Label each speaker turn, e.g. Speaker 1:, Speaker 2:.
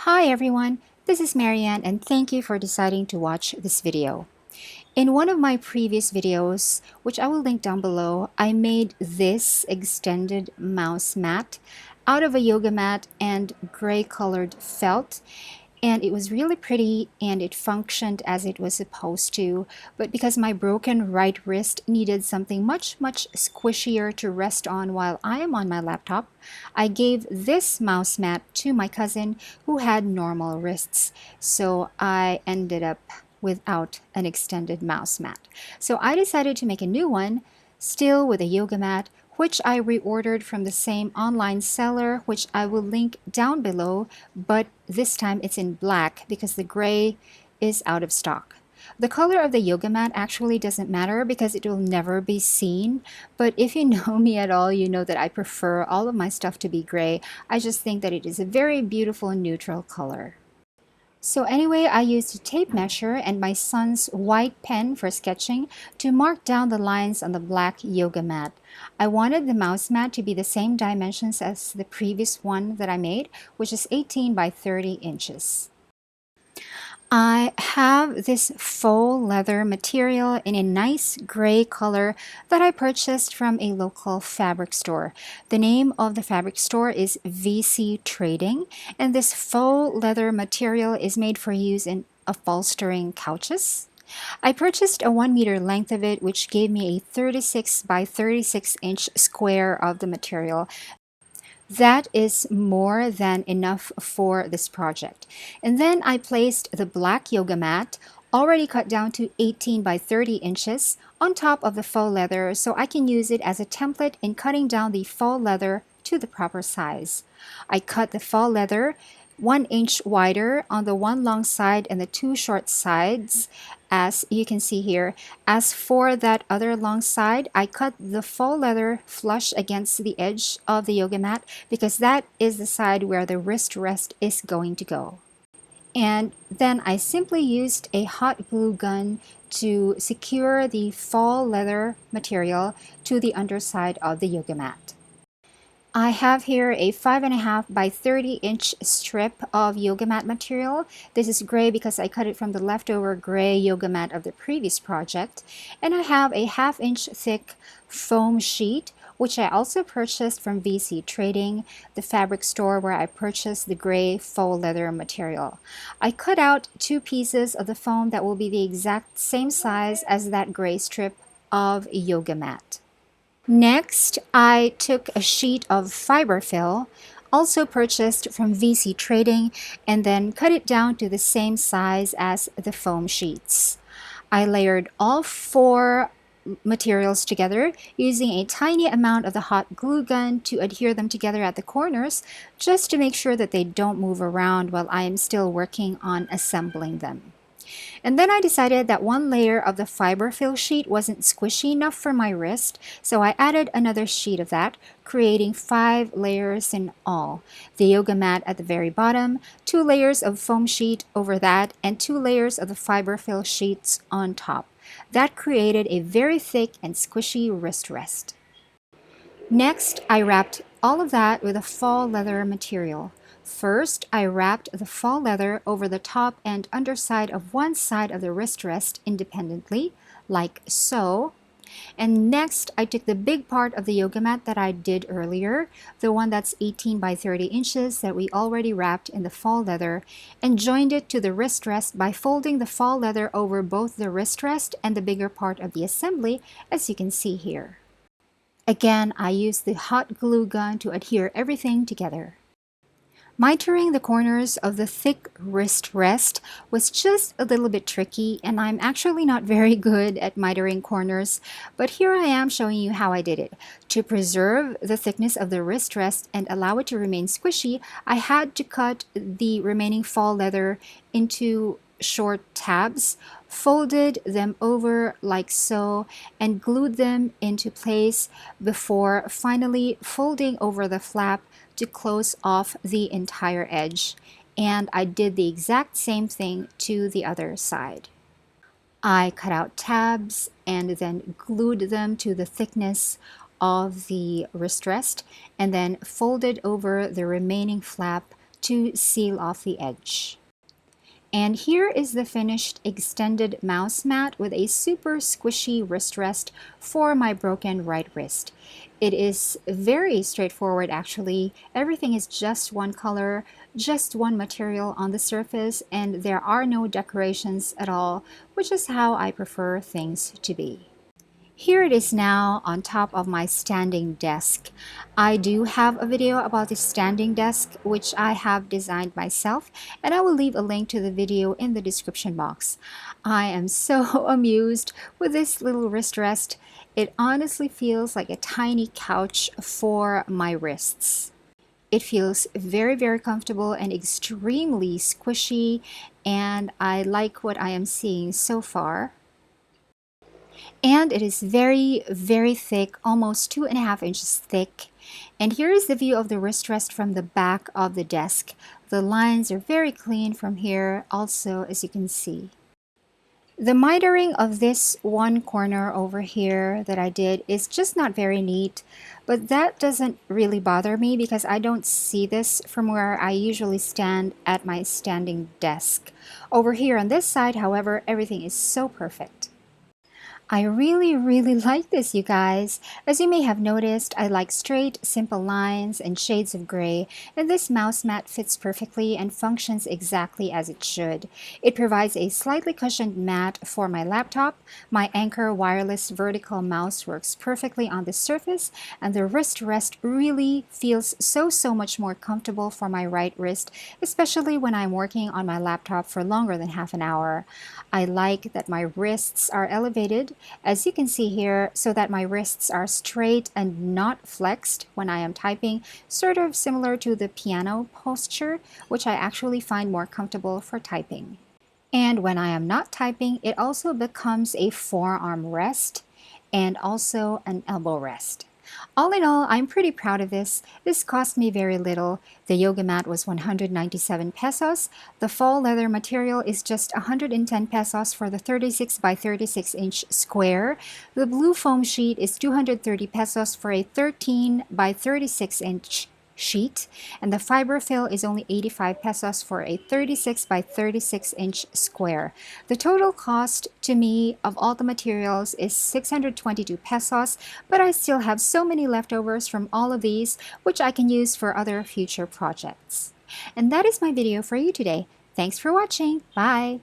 Speaker 1: Hi everyone, this is Marianne and thank you for deciding to watch this video. In one of my previous videos, which I will link down below, I made this extended mouse mat out of a yoga mat and gray colored felt, and it was really pretty and it functioned as it was supposed to. But because my broken right wrist needed something much squishier to rest on while I am on my laptop, I gave this mouse mat to my cousin who had normal wrists. So I ended up without an extended mouse mat. So I decided to make a new one, still with a yoga mat, which I reordered from the same online seller, which I will link down below, but this time it's in black because the gray is out of stock. The color of the yoga mat actually doesn't matter because it will never be seen, but if you know me at all, you know that I prefer all of my stuff to be gray. I just think that it is a very beautiful neutral color. So anyway, I used a tape measure and my son's white pen for sketching to mark down the lines on the black yoga mat. I wanted the mouse mat to be the same dimensions as the previous one that I made, which is 18 by 30 inches. I have this faux leather material in a nice gray color that I purchased from a local fabric store. The name of the fabric store is VC Trading, and this faux leather material is made for use in upholstering couches. I purchased a 1 meter length of it, which gave me a 36 by 36 inch square of the material. That is more than enough for this project. And then I placed the black yoga mat, already cut down to 18 by 30 inches, on top of the faux leather so I can use it as a template in cutting down the faux leather to the proper size. I cut the faux leather 1 inch wider on the one long side and the two short sides, as you can see here. As for that other long side, I cut the faux leather flush against the edge of the yoga mat because that is the side where the wrist rest is going to go. And then I simply used a hot glue gun to secure the faux leather material to the underside of the yoga mat. I have here a 5.5 by 30 inch strip of yoga mat material. This is gray because I cut it from the leftover gray yoga mat of the previous project. And I have a 1/2 inch thick foam sheet, which I also purchased from VC Trading, the fabric store where I purchased the gray faux leather material. I cut out 2 pieces of the foam that will be the exact same size as that gray strip of yoga mat. Next, I took a sheet of fiberfill, also purchased from VC Trading, and then cut it down to the same size as the foam sheets. I layered all 4 materials together using a tiny amount of the hot glue gun to adhere them together at the corners, just to make sure that they don't move around while I am still working on assembling them. And then I decided that one layer of the fiberfill sheet wasn't squishy enough for my wrist, so I added another sheet of that, creating 5 layers in all. The yoga mat at the very bottom, 2 layers of foam sheet over that, and 2 layers of the fiberfill sheets on top. That created a very thick and squishy wrist rest. Next, I wrapped all of that with a faux leather material. First, I wrapped the faux leather over the top and underside of one side of the wrist rest independently, like so. And next, I took the big part of the yoga mat that I did earlier, the one that's 18 by 30 inches that we already wrapped in the faux leather, and joined it to the wrist rest by folding the faux leather over both the wrist rest and the bigger part of the assembly, as you can see here. Again, I used the hot glue gun to adhere everything together. Mitering the corners of the thick wrist rest was just a little bit tricky, and I'm actually not very good at mitering corners, but here I am showing you how I did it. To preserve the thickness of the wrist rest and allow it to remain squishy, I had to cut the remaining faux leather into short tabs, folded them over like so, and glued them into place before finally folding over the flap to close off the entire edge. And I did the exact same thing to the other side. I cut out tabs and then glued them to the thickness of the wrist rest and then folded over the remaining flap to seal off the edge. And here is the finished extended mouse mat with a super squishy wrist rest for my broken right wrist. It is very straightforward actually. Everything is just one color, just one material on the surface, and there are no decorations at all, which is how I prefer things to be. Here it is now on top of my standing desk. I do have a video about the standing desk which I have designed myself, and I will leave a link to the video in the description box. I am so amused with this little wrist rest. It honestly feels like a tiny couch for my wrists. It feels very comfortable and extremely squishy, and I like what I am seeing so far. And it is very thick, almost 2.5 inches thick. And here is the view of the wrist rest from the back of the desk. The lines are very clean from here also, as you can see. The mitering of this one corner over here that I did is just not very neat, but that doesn't really bother me because I don't see this from where I usually stand at my standing desk. Over here on this side, however, everything is so perfect. I really like this, you guys. As you may have noticed, I like straight, simple lines and shades of gray, and this mouse mat fits perfectly and functions exactly as it should. It provides a slightly cushioned mat for my laptop. My Anker wireless vertical mouse works perfectly on this surface, and the wrist rest really feels so much more comfortable for my right wrist, especially when I'm working on my laptop for longer than half an hour. I like that my wrists are elevated, as you can see here, so that my wrists are straight and not flexed when I am typing, sort of similar to the piano posture, which I actually find more comfortable for typing. And when I am not typing, it also becomes a forearm rest and also an elbow rest. All in all, I'm pretty proud of this. This cost me very little. The yoga mat was 197 pesos. The faux leather material is just 110 pesos for the 36 by 36 inch square. The blue foam sheet is 230 pesos for a 13 by 36 inch sheet, and the fiberfill is only 85 pesos for a 36 by 36 inch square. The total cost to me of all the materials is 622 pesos, but I still have so many leftovers from all of these which I can use for other future projects. And that is my video for you today. Thanks for watching. Bye!